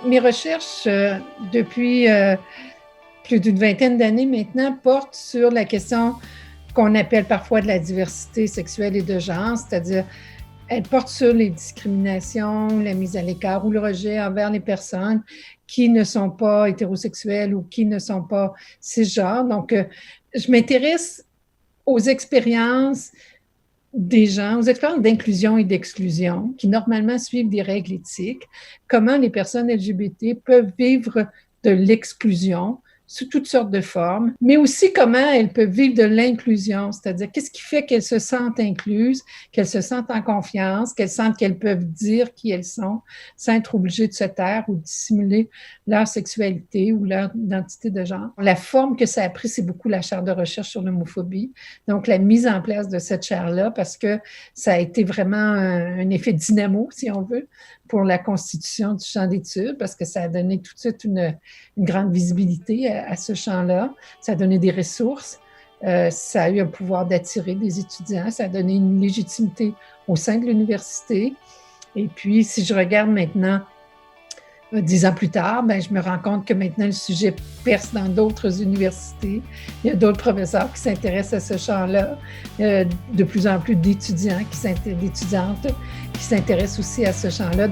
Mes recherches, depuis plus d'une vingtaine d'années maintenant, portent sur la question qu'on appelle parfois de la diversité sexuelle et de genre, c'est-à-dire elles portent sur les discriminations, la mise à l'écart ou le rejet envers les personnes qui ne sont pas hétérosexuelles ou qui ne sont pas cisgenres. Donc, je m'intéresse aux expériences des gens, aux expériences d'inclusion et d'exclusion qui normalement suivent des règles éthiques, comment les personnes LGBT peuvent vivre de l'exclusion sous toutes sortes de formes, mais aussi comment elles peuvent vivre de l'inclusion, c'est-à-dire qu'est-ce qui fait qu'elles se sentent incluses, qu'elles se sentent en confiance, qu'elles sentent qu'elles peuvent dire qui elles sont sans être obligées de se taire ou de dissimuler leur sexualité ou leur identité de genre. La forme que ça a pris, c'est beaucoup la chaire de recherche sur l'homophobie, donc la mise en place de cette chaire-là, parce que ça a été vraiment un effet dynamo, si on veut, pour la constitution du champ d'études, parce que ça a donné tout de suite une grande visibilité à ce champ-là. Ça a donné des ressources. Ça a eu un pouvoir d'attirer des étudiants. Ça a donné une légitimité au sein de l'université. Et puis, si je regarde maintenant, 10 ans plus tard, ben, je me rends compte que maintenant le sujet perce dans d'autres universités. Il y a d'autres professeurs qui s'intéressent à ce champ-là. De plus en plus d'étudiantes qui s'intéressent aussi à ce champ-là.